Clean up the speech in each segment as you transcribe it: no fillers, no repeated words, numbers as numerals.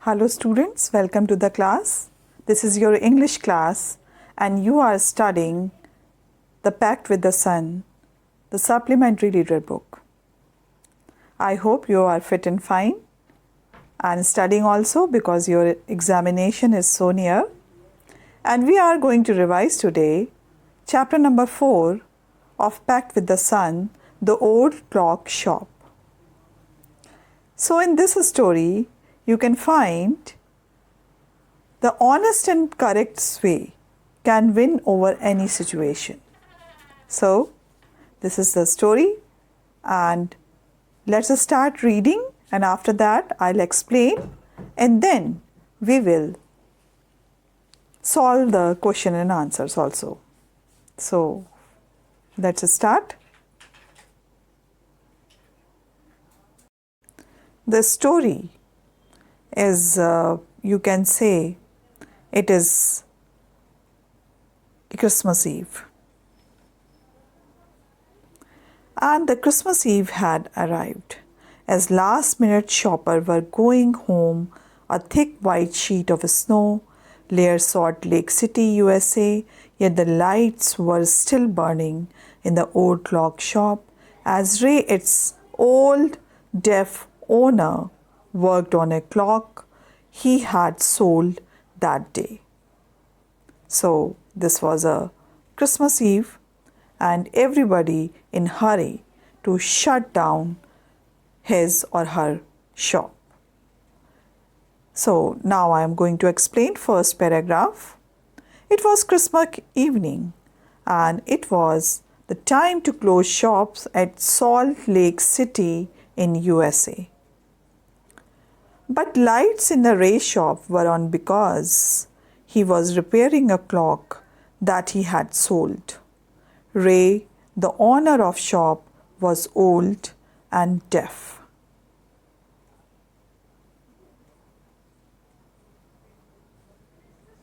Hello students, welcome to the class. This is your English class and you are studying The Pact with the Sun, the supplementary reader book. I hope you are fit and fine and studying also because your examination is so near. And we are going to revise today chapter number 4 of Pact with the Sun, the Old Clock Shop. So in this story, you can find the honest and correct way can win over any situation. So this is the story and let's start reading, and after that I'll explain and then we will solve the question and answers also. So let's start. The story is, you can say, it is Christmas Eve. And the Christmas Eve had arrived. As last-minute shoppers were going home, a thick white sheet of snow lay Salt Lake City, USA, yet the lights were still burning in the old clock shop as Ray, its old, deaf owner, worked on a clock he had sold that day. So this was a Christmas Eve and everybody in hurry to shut down his or her shop. So now I am going to explain first paragraph. It was Christmas evening and it was the time to close shops at Salt Lake City in USA. But lights in the Ray shop were on because he was repairing a clock that he had sold. Ray, the owner of shop, was old and deaf.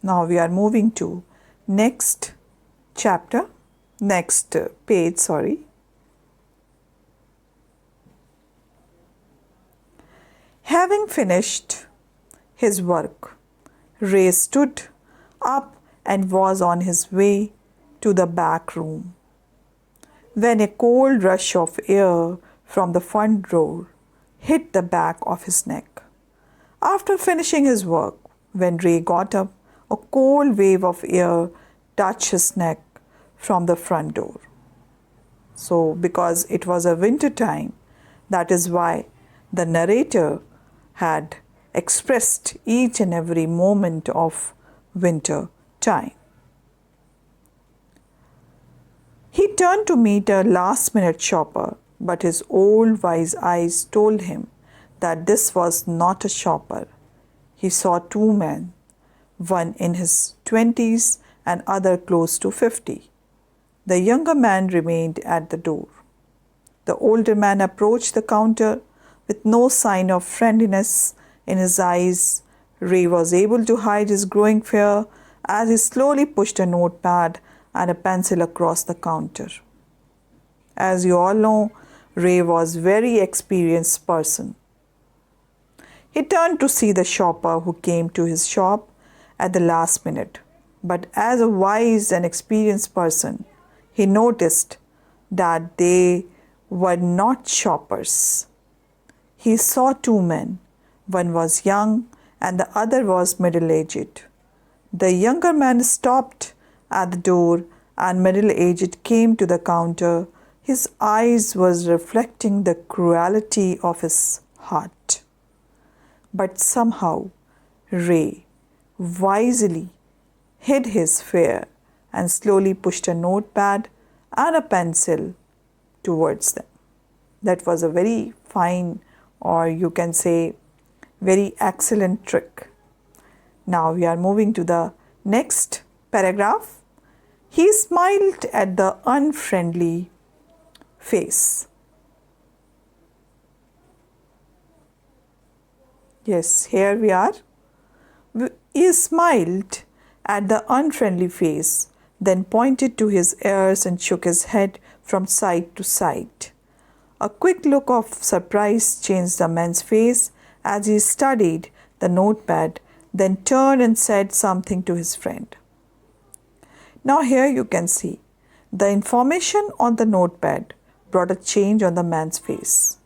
Now we are moving to next page. Having finished his work, Ray stood up and was on his way to the back room when a cold rush of air from the front door hit the back of his neck. After finishing his work, when Ray got up, a cold wave of air touched his neck from the front door. So because it was a winter time, that is why the narrator had expressed each and every moment of winter time. He turned to meet a last-minute shopper, but his old wise eyes told him that this was not a shopper. He saw two men, one in his 20s and other close to 50. The younger man remained at the door. The older man approached the counter with no sign of friendliness in his eyes. Ray was able to hide his growing fear as he slowly pushed a notepad and a pencil across the counter. As you all know, Ray was a very experienced person. He turned to see the shopper who came to his shop at the last minute. But as a wise and experienced person, he noticed that they were not shoppers. He saw two men. One was young and the other was middle-aged. The younger man stopped at the door and middle-aged came to the counter. His eyes was reflecting the cruelty of his heart. But somehow Ray wisely hid his fear and slowly pushed a notepad and a pencil towards them. That was a very fine, or you can say very excellent trick. Now we are moving to the next paragraph. He smiled at the unfriendly face. Yes, here we are. He smiled at the unfriendly face, then pointed to his ears and shook his head from side to side. A quick look of surprise changed the man's face as he studied the notepad, then turned and said something to his friend. Now, here you can see the information on the notepad brought a change on the man's face.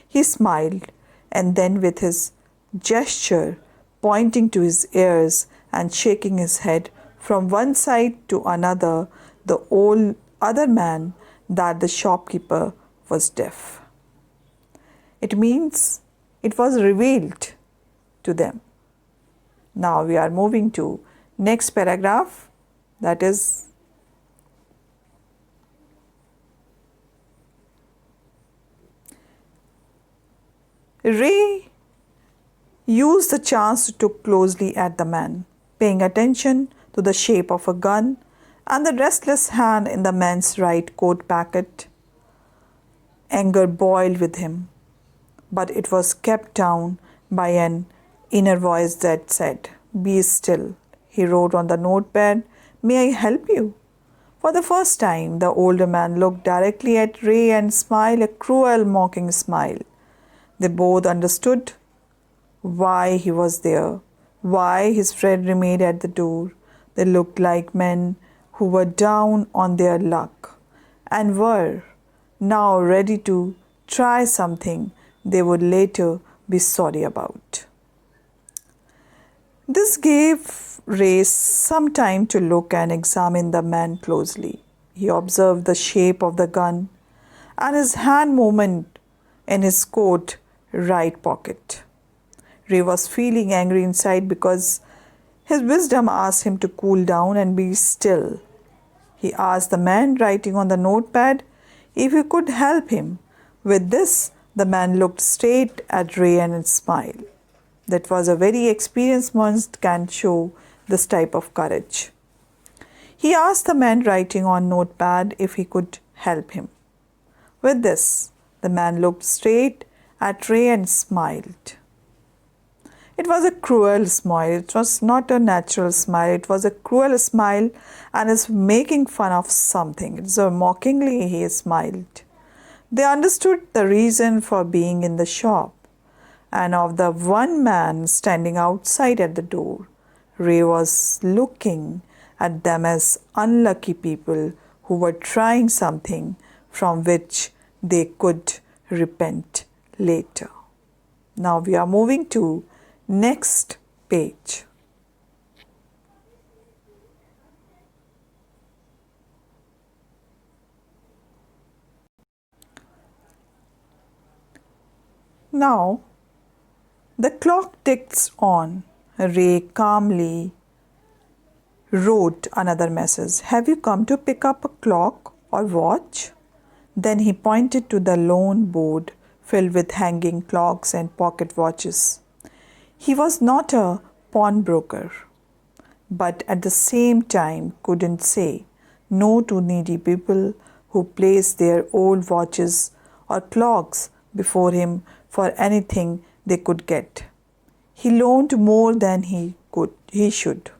He smiled and then, with his gesture pointing to his ears and shaking his head from one side to another, the other man that the shopkeeper was deaf. It means it was revealed to them. Now we are moving to next paragraph, that is Ray used the chance to look closely at the man, paying attention to the shape of a gun and the restless hand in the man's right coat pocket. Anger boiled within him, but it was kept down by an inner voice that said, "Be still." He wrote on the notepad, "May I help you?" For the first time, the older man looked directly at Ray and smiled a cruel, mocking smile. They both understood why he was there, why his friend remained at the door. They looked like men who were down on their luck and were now ready to try something they would later be sorry about. This gave Ray some time to look and examine the man closely. He observed the shape of the gun and his hand movement in his coat right pocket. Ray was feeling angry inside because his wisdom asked him to cool down and be still. He asked the man writing on the notepad if he could help him. With this, the man looked straight at Ray and smiled. That was a very experienced man can show this type of courage. He asked the man writing on notepad if he could help him. With this, the man looked straight at Ray and smiled. It was a cruel smile. It was not a natural smile. It was a cruel smile and is making fun of something. So mockingly he smiled. They understood the reason for being in the shop and of the one man standing outside at the door. Ray was looking at them as unlucky people who were trying something from which they could repent later. Now we are moving to next page. Now the clock ticks on. Ray calmly wrote another message. "Have you come to pick up a clock or watch?" Then he pointed to the lone board filled with hanging clocks and pocket watches. He was not a pawnbroker, but at the same time couldn't say no to needy people who placed their old watches or clocks before him for anything they could get. He loaned more than he should.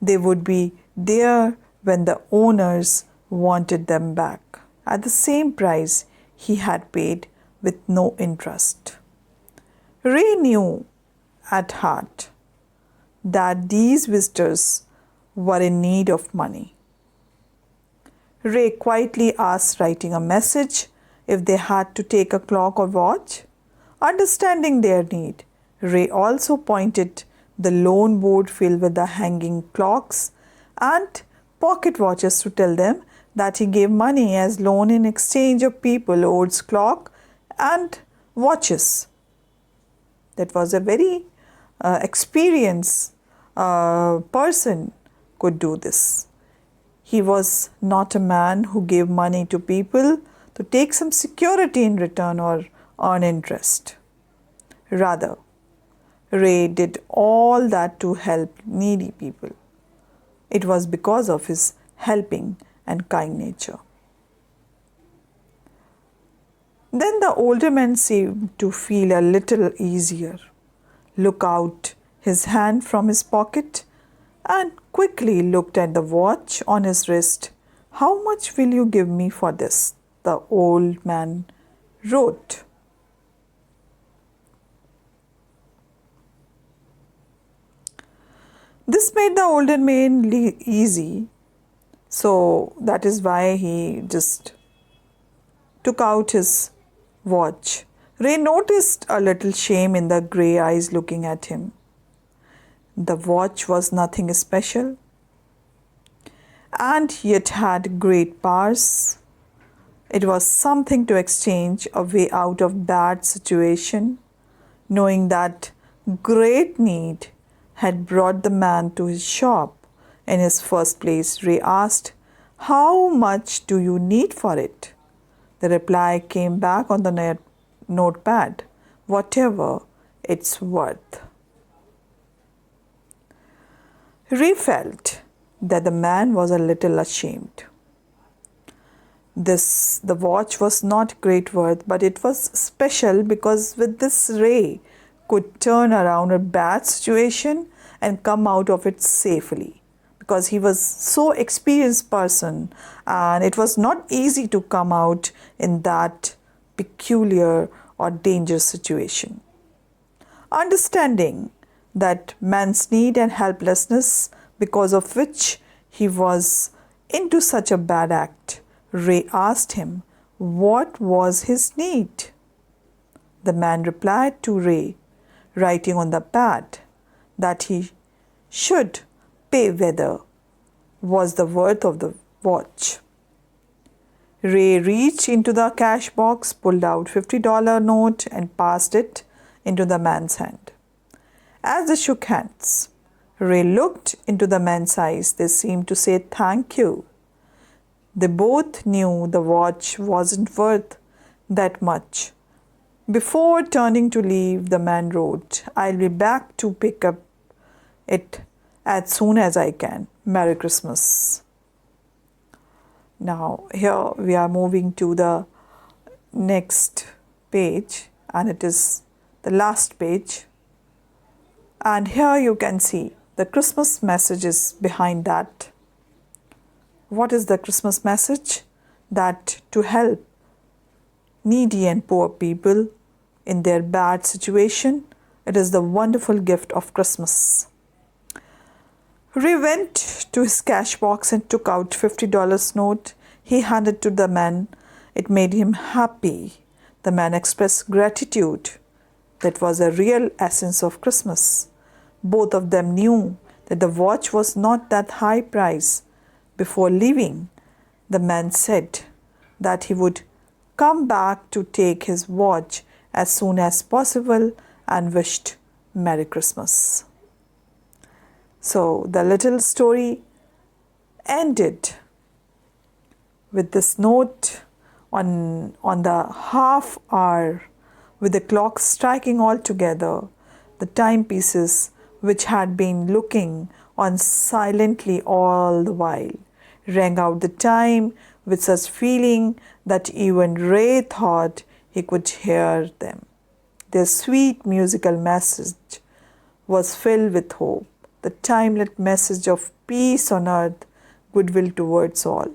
They would be there when the owners wanted them back at the same price he had paid with no interest. Ray knew at heart that these visitors were in need of money. Ray quietly asked, writing a message, if they had to take a clock or watch. Understanding their need, Ray also pointed the loan board filled with the hanging clocks and pocket watches to tell them that he gave money as loan in exchange of people owed clock and watches. That was a very experienced person could do this. He was not a man who gave money to people to take some security in return or earn interest. Rather, Ray did all that to help needy people. It was because of his helping and kind nature. Then the older man seemed to feel a little easier, took out his hand from his pocket and quickly looked at the watch on his wrist. "How much will you give me for this?" the old man wrote. This made the older man easy, so that is why he just took out his watch. Ray noticed a little shame in the grey eyes looking at him. The watch was nothing special, and yet had great powers. It was something to exchange a way out of bad situation, knowing that great need had brought the man to his shop. In his first place, Ray asked, "How much do you need for it?" The reply came back on the notepad, "Whatever it's worth." Ray felt that the man was a little ashamed. The watch was not great worth, but it was special because with this Ray could turn around a bad situation and come out of it safely, because he was so experienced person and it was not easy to come out in that peculiar or dangerous situation. Understanding that man's need and helplessness, because of which he was into such a bad act, Ray asked him what was his need. The man replied to Ray, writing on the pad, that he should pay whether was the worth of the watch. Ray reached into the cash box, pulled out $50 note and passed it into the man's hand. As they shook hands, Ray looked into the man's eyes. They seemed to say thank you. They both knew the watch wasn't worth that much. Before turning to leave, the man wrote, "I'll be back to pick up it as soon as I can. Merry Christmas." Now, here we are moving to the next page, and it is the last page. And here you can see the Christmas messages behind that. What is the Christmas message? That to help needy and poor people in their bad situation, it is the wonderful gift of Christmas. Ray went to his cash box and took out $50 note. He handed to the man. It made him happy. The man expressed gratitude. That was a real essence of Christmas. Both of them knew that the watch was not that high price. Before leaving, the man said that he would come back to take his watch as soon as possible and wished Merry Christmas. So the little story ended with this note on the half hour, with the clock striking all together, the timepieces which had been looking on silently all the while, rang out the time with such feeling that even Ray thought he could hear them. Their sweet musical message was filled with hope, the timeless message of peace on earth, goodwill towards all,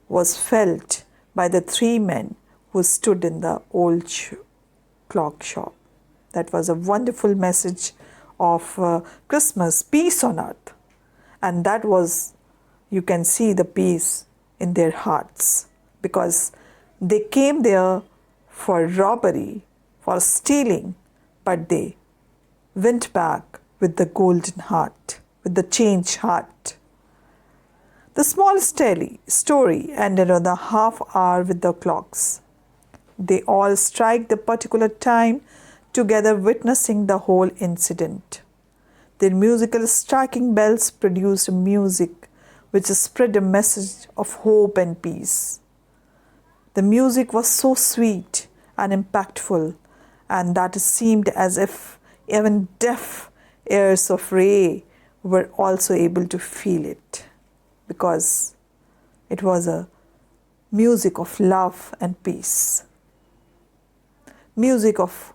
was felt by the three men who stood in the old clock shop. That was a wonderful message of Christmas, peace on earth. And that was, you can see the peace in their hearts, because they came there for robbery, for stealing, but they went back with the golden heart, with the changed heart. The small story ended on the half hour with the clocks. They all strike the particular time together, witnessing the whole incident. Their musical striking bells produced music which spread a message of hope and peace. The music was so sweet and impactful, and that it seemed as if even deaf ears of Ray were also able to feel it, because it was a music of love and peace, music of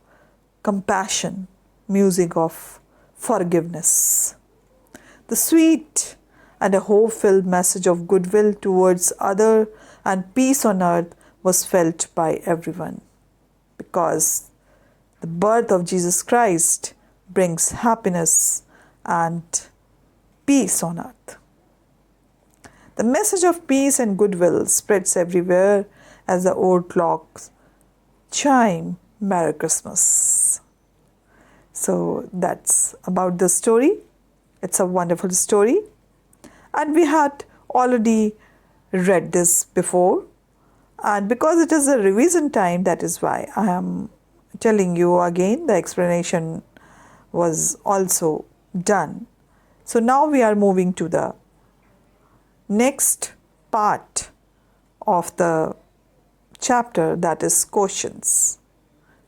compassion, music of forgiveness. The sweet and a hope-filled message of goodwill towards other and peace on earth was felt by everyone, because the birth of Jesus Christ brings happiness and peace on earth. The message of peace and goodwill spreads everywhere as the old clocks chime Merry Christmas. So that's about the story. It's a wonderful story. And we had already read this before. And because it is a revision time, that is why I am telling you again. The explanation was also done. So now we are moving to the next part of the chapter, that is questions.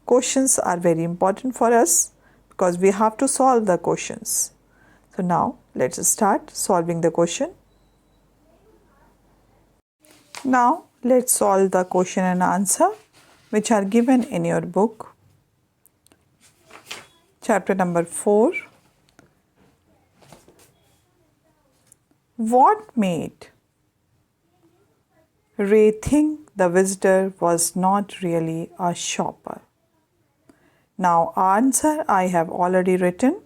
Questions are very important for us because we have to solve the questions. So now let's start solving the question. Now let's solve the question and answer which are given in your book. Chapter number 4. What made Ray think the visitor was not really a shopper? Now answer I have already written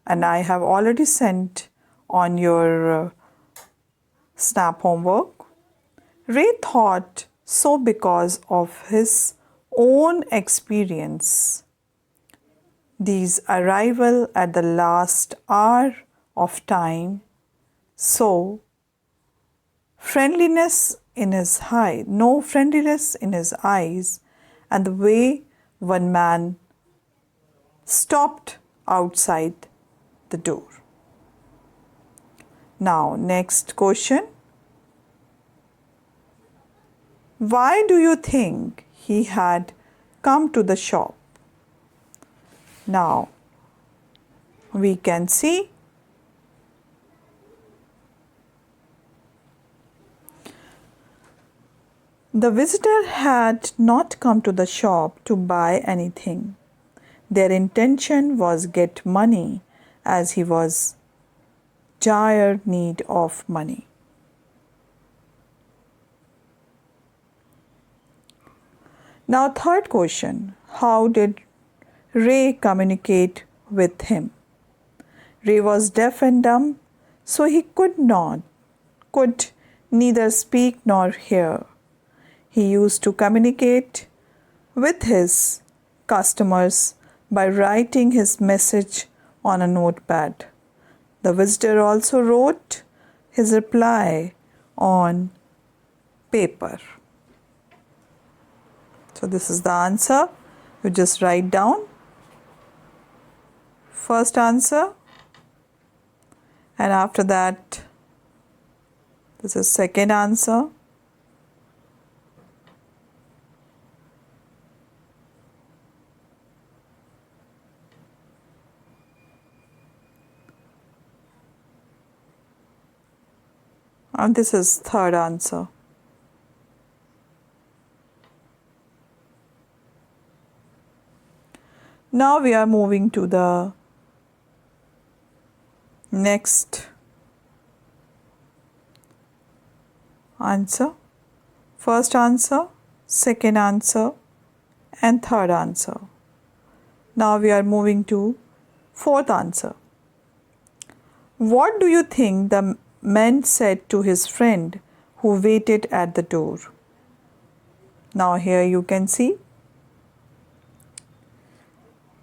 and I have already sent on your snap homework. Ray thought so because of his own experience. These arrival at the last hour of time, so friendliness in his eye, no friendliness in his eyes, and the way one man stopped outside the door. Now, next question. Why do you think he had come to the shop? Now, we can see the visitor had not come to the shop to buy anything. Their intention was get money as he was dire need of money. Now third question, how did Ray communicate with him? Ray was deaf and dumb, so he could neither speak nor hear. He used to communicate with his customers by writing his message on a notepad. The visitor also wrote his reply on paper. So this is the answer. You just write down first answer, and after that this is second answer. And this is third answer. Now we are moving to the next answer. First answer, second answer, and third answer. Now we are moving to fourth answer. What do you think the man said to his friend who waited at the door? Now here you can see.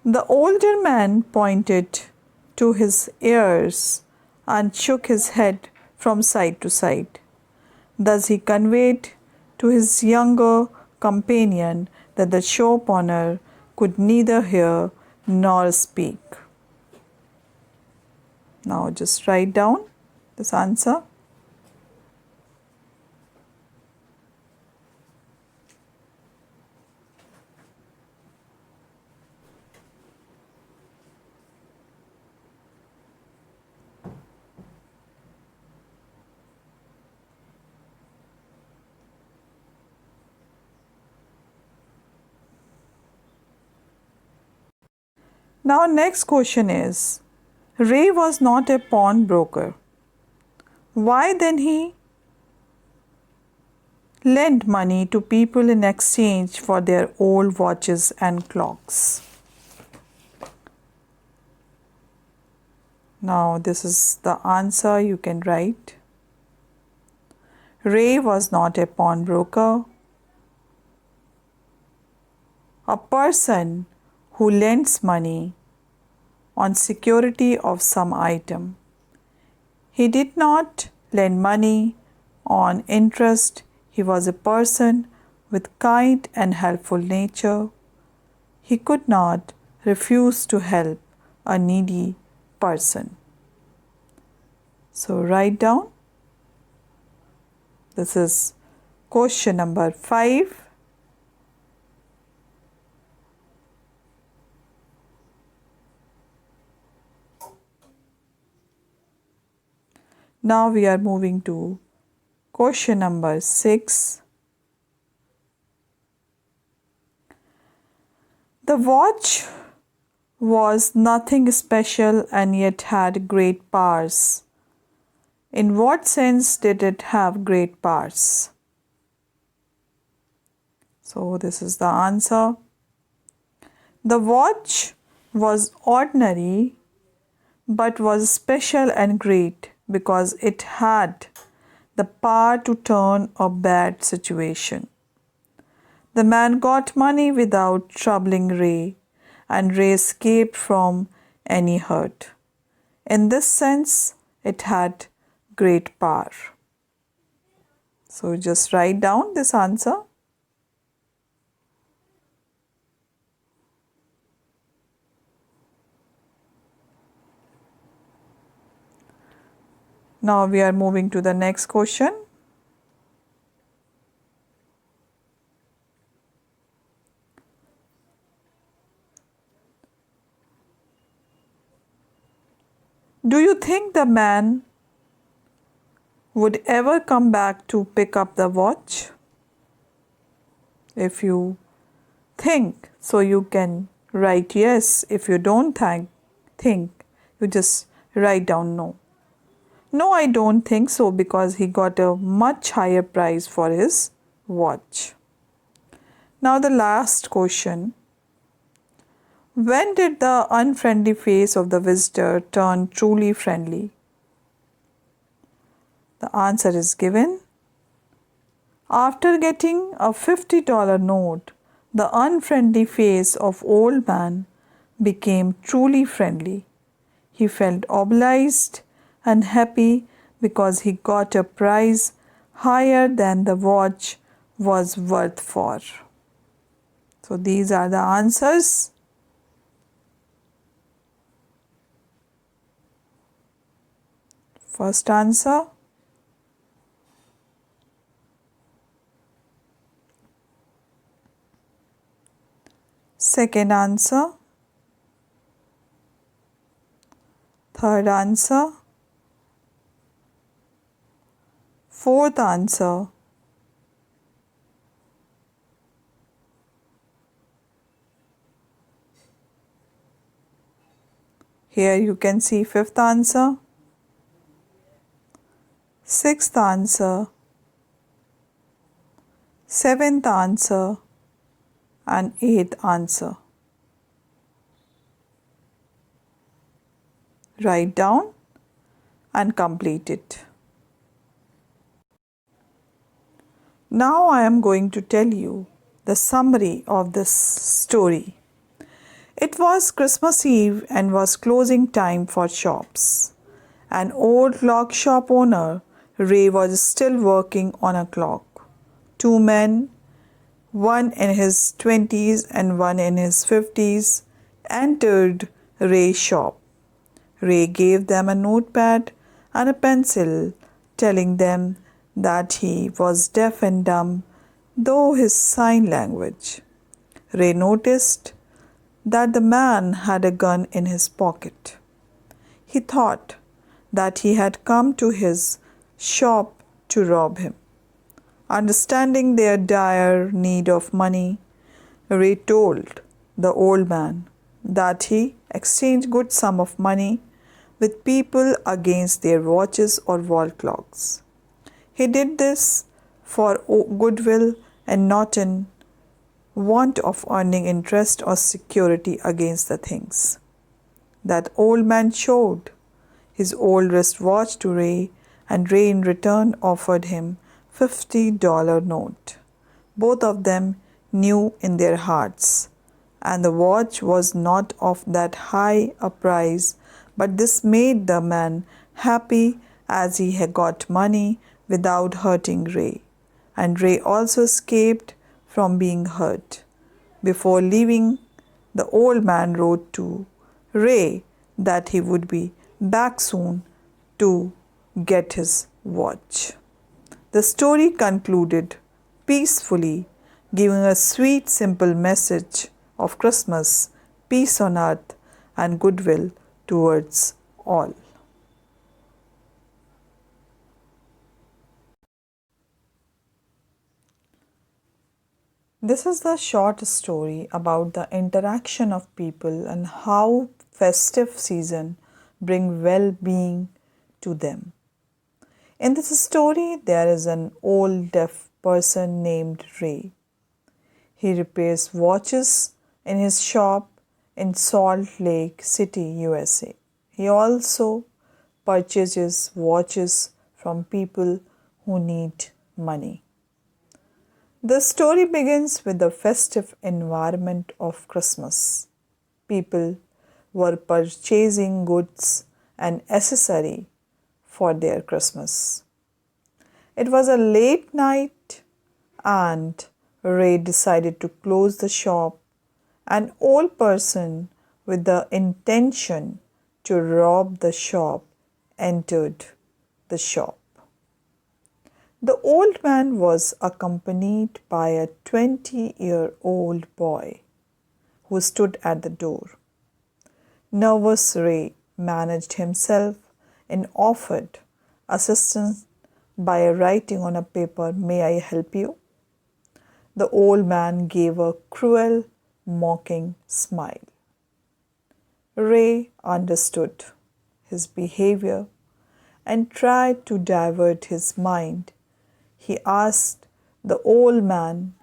The older man pointed to his ears and shook his head from side to side. Thus he conveyed to his younger companion that the shop owner could neither hear nor speak. Now just write down this answer. Now next question is, Ray was not a pawnbroker. Why then he lent money to people in exchange for their old watches and clocks? Now this is the answer you can write. Ray was not a pawnbroker. A person who lends money on security of some item. He did not lend money on interest. He was a person with kind and helpful nature. He could not refuse to help a needy person. So write down. This is question number 5. Now we are moving to question number 6. The watch was nothing special and yet had great powers. In what sense did it have great powers? So this is the answer. The watch was ordinary but was special and great because it had the power to turn a bad situation. The man got money without troubling Ray, and Ray escaped from any hurt. In this sense, it had great power. So just write down this answer. Now we are moving to the next question. Do you think the man would ever come back to pick up the watch? If you think, so you can write yes. If you don't think, you just write down no. No, I don't think so because he got a much higher price for his watch. Now the last question. When did the unfriendly face of the visitor turn truly friendly? The answer is given. After getting a $50 note, the unfriendly face of old man became truly friendly. He felt obliged and happy because he got a price higher than the watch was worth for. So these are the answers. First answer. Second answer. Third answer. Fourth answer. Here you can see fifth answer. Sixth answer. Seventh answer. And eighth answer. Write down and complete it. Now I am going to tell you the summary of this story. It was Christmas Eve and was closing time for shops. An old clock shop owner, Ray, was still working on a clock. Two men, one in his 20s and one in his 50s, entered Ray's shop. Ray gave them a notepad and a pencil, telling them that he was deaf and dumb, though his sign language. Ray noticed that the man had a gun in his pocket. He thought that he had come to his shop to rob him. Understanding their dire need of money, Ray told the old man that he exchanged good sum of money with people against their watches or wall clocks. He did this for goodwill and not in want of earning interest or security against the things. That old man showed his old wristwatch to Ray, and Ray in return offered him $50 note. Both of them knew in their hearts, and the watch was not of that high a price, but this made the man happy as he had got money without hurting Ray, and Ray also escaped from being hurt. Before leaving, the old man wrote to Ray that he would be back soon to get his watch. The story concluded peacefully, giving a sweet, simple message of Christmas, peace on earth, and goodwill towards all. This is the short story about the interaction of people and how festive season bring well-being to them. In this story, there is an old deaf person named Ray. He repairs watches in his shop in Salt Lake City, USA. He also purchases watches from people who need money. The story begins with the festive environment of Christmas. People were purchasing goods and accessories for their Christmas. It was a late night and Ray decided to close the shop. An old person with the intention to rob the shop entered the shop. The old man was accompanied by a 20-year-old boy who stood at the door. Nervous Ray managed himself and offered assistance by writing on a paper, "May I help you?" The old man gave a cruel, mocking smile. Ray understood his behavior and tried to divert his mind. He asked the old man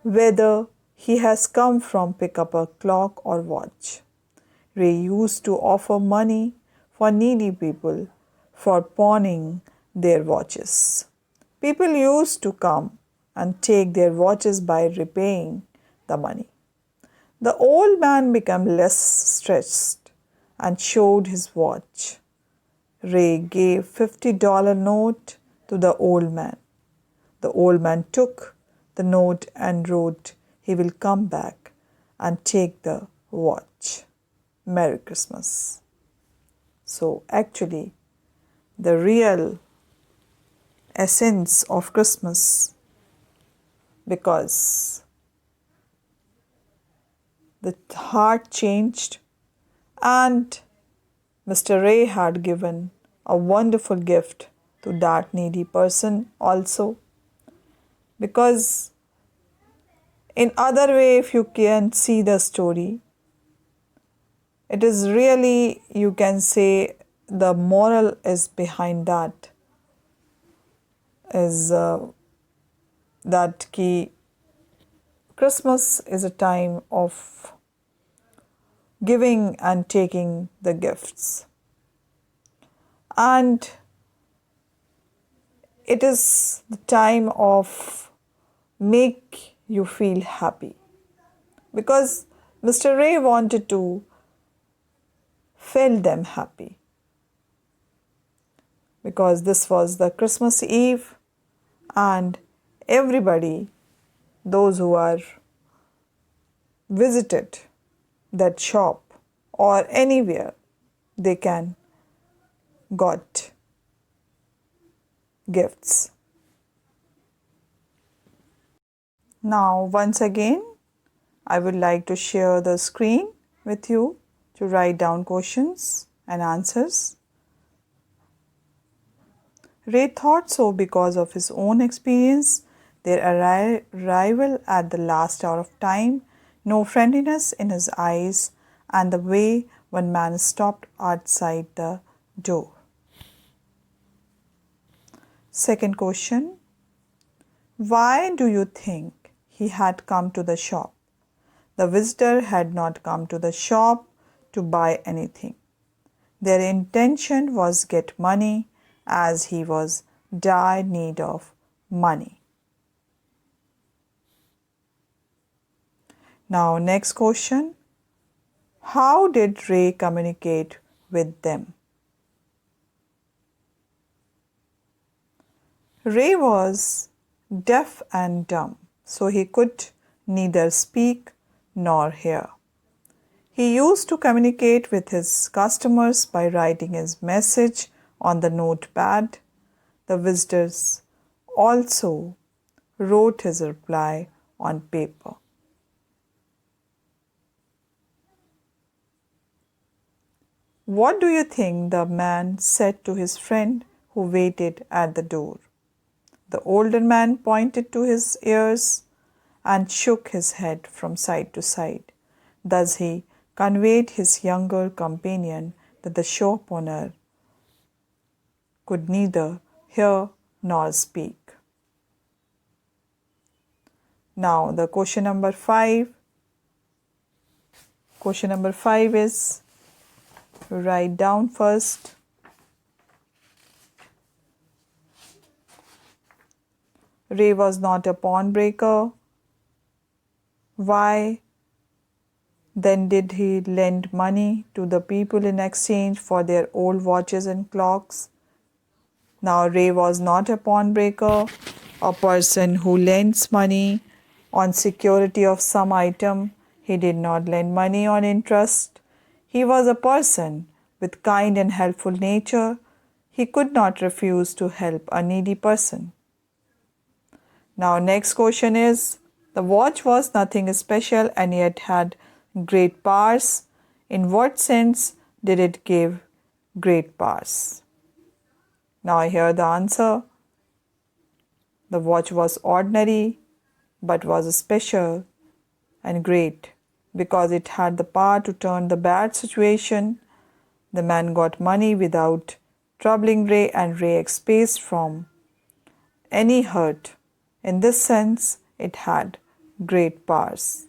whether he has come from pick up a clock or watch. Ray used to offer money for needy people for pawning their watches. People used to come and take their watches by repaying the money. The old man became less stressed and showed his watch. Ray gave $50 note to the old man. The old man took the note and wrote he will come back and take the watch. Merry Christmas. So actually, the real essence of Christmas, because the heart changed and Mr. Ray had given a wonderful gift to that needy person also, because in other way, if you can see the story, it is really, you can say, the moral is behind that is that ki Christmas is a time of giving and taking the gifts, and it is the time of make you feel happy, because Mr. Ray wanted to feel them happy, because this was the Christmas Eve and everybody, those who are visited that shop or anywhere, they can got gifts. Now once again, I would like to share the screen with you to write down questions and answers. Ray thought so because of his own experience, their arrival at the last hour of time, no friendliness in his eyes, and the way one man stopped outside the door. Second question, why do you think he had come to the shop? The visitor had not come to the shop to buy anything. Their intention was get money as he was dire need of money. Now next question. How did Ray communicate with them? Ray was deaf and dumb, so he could neither speak nor hear. He used to communicate with his customers by writing his message on the notepad. The visitors also wrote his reply on paper. What do you think the man said to his friend who waited at the door? The older man pointed to his ears and shook his head from side to side. Thus he conveyed his younger companion that the shop owner could neither hear nor speak. Now the question number 5. Question number 5 is, write down first. Ray was not a pawnbroker. Why then did he lend money to the people in exchange for their old watches and clocks? Now Ray was not a pawnbroker, a person who lends money on security of some item. He did not lend money on interest. He was a person with kind and helpful nature. He could not refuse to help a needy person. Now next question is, the watch was nothing special and yet had great powers. In what sense did it give great powers? Now here the answer. The watch was ordinary but was special and great because it had the power to turn the bad situation. The man got money without troubling Ray and Ray escaped from any hurt. In this sense, it had great powers.